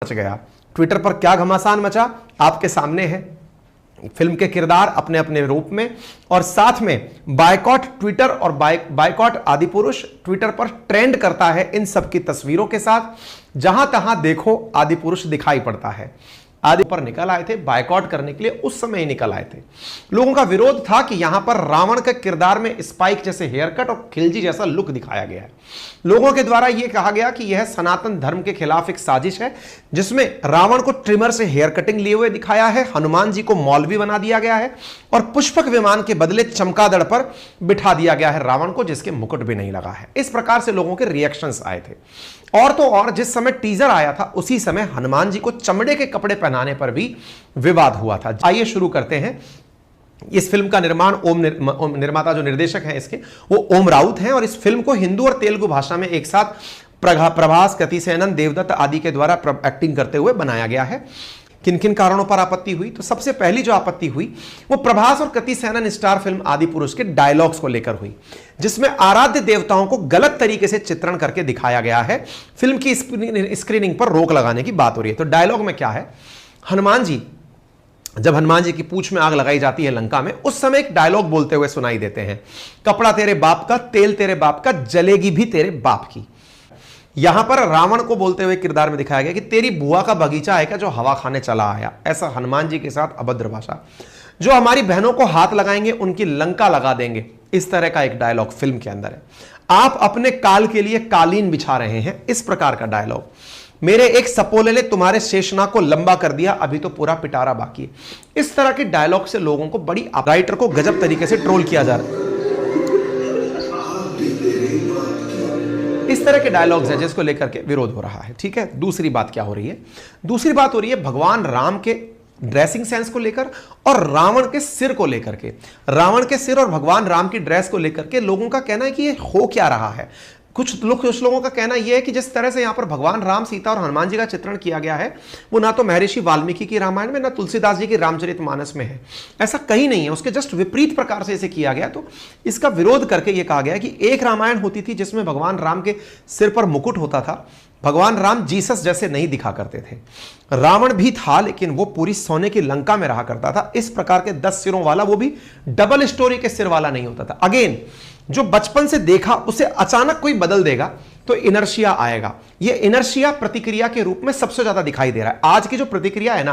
Much गया। Twitter पर क्या घमासान मचा आपके सामने है, फिल्म के किरदार अपने अपने रूप में, और साथ में बायकॉट ट्विटर और बायकॉट आदिपुरुष ट्विटर पर ट्रेंड करता है इन सब की तस्वीरों के साथ। जहां तहां देखो आदिपुरुष दिखाई पड़ता है। आदि पर निकल आए थे बायकॉट करने के लिए, उस समय ही निकल आए थे। लोगों का विरोध था कि यहां पर रावण के किरदार में स्पाइक जैसे हेयर कट और खिलजी जैसा लुक दिखाया गया है। लोगों के द्वारा यह कहा गया कि यह सनातन धर्म के खिलाफ एक साजिश है, जिसमें रावण को ट्रिमर से हेयर कटिंग लिए हुए दिखाया है, हनुमान जी को मौलवी बना दिया गया है और पुष्पक विमान के बदले चमगादड़ पर बिठा दिया गया है रावण को, जिसके मुकुट भी नहीं लगा है। इस प्रकार से लोगों के रिएक्शंस आए थे। और तो और जिस समय टीजर आया था उसी समय हनुमान जी को चमड़े के कपड़े पहनाने पर भी विवाद हुआ था। आइए शुरू करते हैं। इस फिल्म का निर्माण निर्माता जो निर्देशक हैं इसके, वो ओम राउत हैं, और इस फिल्म को हिंदी और तेलुगु भाषा में एक साथ प्रभास, कृति सेनन, देवदत्त आदि के द्वारा एक्टिंग करते हुए बनाया गया है। किन किन कारणों पर आपत्ति हुई? तो सबसे पहली जो आपत्ति हुई वो प्रभास और कृति सेनन स्टार फिल्म आदिपुरुष के डायलॉग्स को लेकर हुई, जिसमें आराध्य देवताओं को गलत तरीके से चित्रण करके दिखाया गया है। फिल्म की स्क्रीनिंग पर रोक लगाने की बात हो रही है। तो डायलॉग में क्या है, जब हनुमान जी की पूंछ में आग लगाई जाती है लंका में, उस समय एक डायलॉग बोलते हुए सुनाई देते हैं, कपड़ा तेरे बाप का, तेल तेरे बाप का, जलेगी भी तेरे बाप की। यहां पर रावण को बोलते हुए किरदार में दिखाया गया कि तेरी बुआ का बगीचा है क्या जो हवा खाने चला आया। ऐसा हनुमान जी के साथ अभद्र भाषा, जो हमारी बहनों को हाथ लगाएंगे उनकी लंका लगा देंगे, इस तरह का एक डायलॉग फिल्म के अंदर है। आप अपने काल के लिए कालीन बिछा रहे हैं, इस प्रकार का डायलॉग। मेरे एक सपोले ने तुम्हारे शेषनाग को लंबा कर दिया, अभी तो पूरा पिटारा बाकी है। इस तरह के डायलॉग से लोगों को बड़ी, राइटर को गजब तरीके से ट्रोल किया जा रहा है। इस तरह के डायलॉग्स हैं जिसको लेकर के विरोध हो रहा है। ठीक है, दूसरी बात क्या हो रही है? दूसरी बात हो रही है भगवान राम के ड्रेसिंग सेंस को लेकर और रावण के सिर को लेकर के। रावण के सिर और भगवान राम की ड्रेस को लेकर के लोगों का कहना है कि ये हो क्या रहा है। कुछ लोगों का कहना यह है कि जिस तरह से यहां पर भगवान राम, सीता और हनुमान जी का चित्रण किया गया है, वो ना तो महर्षि वाल्मीकि की रामायण में, ना तुलसीदास जी की रामचरितमानस में है। ऐसा कहीं नहीं है, उसके जस्ट विपरीत प्रकार से इसे किया गया। तो इसका विरोध करके यह कहा गया कि एक रामायण होती थी जिसमें भगवान राम के सिर पर मुकुट होता था। भगवान राम जीसस जैसे नहीं दिखा करते थे। रावण भी था, लेकिन वो पूरी सोने की लंका में रहा करता था। इस प्रकार के 10 सिरों वाला, वो भी डबल स्टोरी के सिर वाला नहीं होता था। अगेन, जो बचपन से देखा उसे अचानक कोई बदल देगा तो इनर्शिया आएगा। ये इनर्शिया प्रतिक्रिया के रूप में सबसे ज्यादा दिखाई दे रहा है। आज की जो प्रतिक्रिया है ना,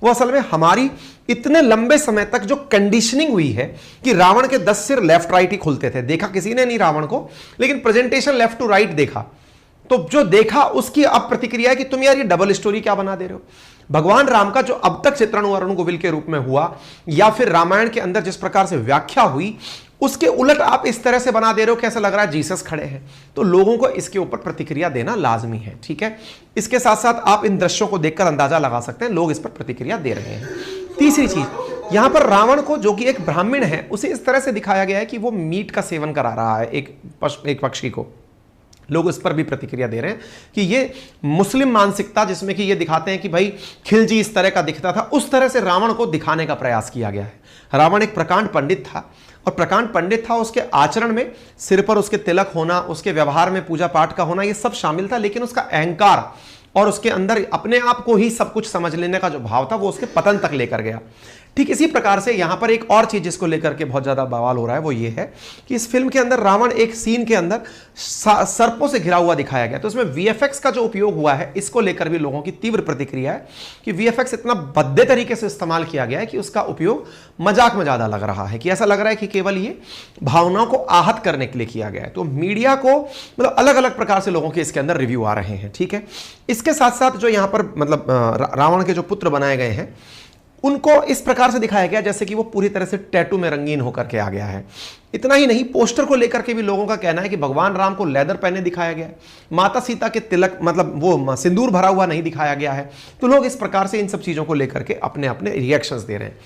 वो असल में हमारी इतने लंबे समय तक जो कंडीशनिंग हुई है कि रावण के 10 सिर लेफ्ट राइट ही खुलते थे। देखा किसी ने नहीं रावण को, लेकिन प्रेजेंटेशन लेफ्ट टू राइट देखा, तो जो देखा उसकी अब प्रतिक्रिया है कि तुम यार ये डबल स्टोरी क्या बना दे रहे हो। भगवान राम का जो अब तक चित्रण अरुण गोविल के रूप में हुआ, या फिर रामायण के अंदर जिस प्रकार से व्याख्या हुई, उसके उलट आप इस तरह से बना दे रहे हो, कैसा लग रहा है जीसस खड़े हैं। तो लोगों को इसके ऊपर प्रतिक्रिया देना लाजमी है। ठीक है, इसके साथ साथ आप इन दृश्यों को देखकर अंदाजा लगा सकते हैं लोग इस पर प्रतिक्रिया दे रहे हैं। तीसरी चीज, यहां पर रावण को, जो कि एक ब्राह्मण है, उसे इस तरह से दिखाया गया है कि वो मीट का सेवन करा रहा है एक पक्षी को। लोग इस पर भी प्रतिक्रिया दे रहे हैं कि ये मुस्लिम मानसिकता, जिसमें कि ये दिखाते हैं कि भाई खिलजी इस तरह का दिखता था, उस तरह से रावण को दिखाने का प्रयास किया गया है। रावण एक प्रकांड पंडित था, और प्रकांड पंडित था, उसके आचरण में सिर पर उसके तिलक होना, उसके व्यवहार में पूजा पाठ का होना, ये सब शामिल था। लेकिन उसका अहंकार और उसके अंदर अपने आप को ही सब कुछ समझ लेने का जो भाव था, वो उसके पतन तक लेकर गया। ठीक इसी प्रकार से यहां पर एक और चीज जिसको लेकर के बहुत ज्यादा बवाल हो रहा है, वो ये है कि इस फिल्म के अंदर रावण एक सीन के अंदर सर्पों से घिरा हुआ दिखाया गया। तो इसमें वीएफएक्स का जो उपयोग हुआ है, इसको लेकर भी लोगों की तीव्र प्रतिक्रिया है कि वीएफएक्स इतना भद्दे तरीके से इस्तेमाल किया गया है कि उसका उपयोग मजाक में ज्यादा लग रहा है, कि ऐसा लग रहा है कि केवल ये भावनाओं को आहत करने के लिए किया गया है। तो मीडिया को मतलब अलग अलग प्रकार से लोगों के इसके अंदर रिव्यू आ रहे हैं। ठीक है, इसके साथ साथ जो यहां पर मतलब रावण के जो पुत्र बनाए गए हैं, उनको इस प्रकार से दिखाया गया जैसे कि वो पूरी तरह से टैटू में रंगीन होकर के आ गया है। इतना ही नहीं, पोस्टर को लेकर के भी लोगों का कहना है कि भगवान राम को लेदर पहने दिखाया गया है, माता सीता के तिलक मतलब वो सिंदूर भरा हुआ नहीं दिखाया गया है। तो लोग इस प्रकार से इन सब चीजों को लेकर के अपने अपने रिएक्शंस दे रहे हैं।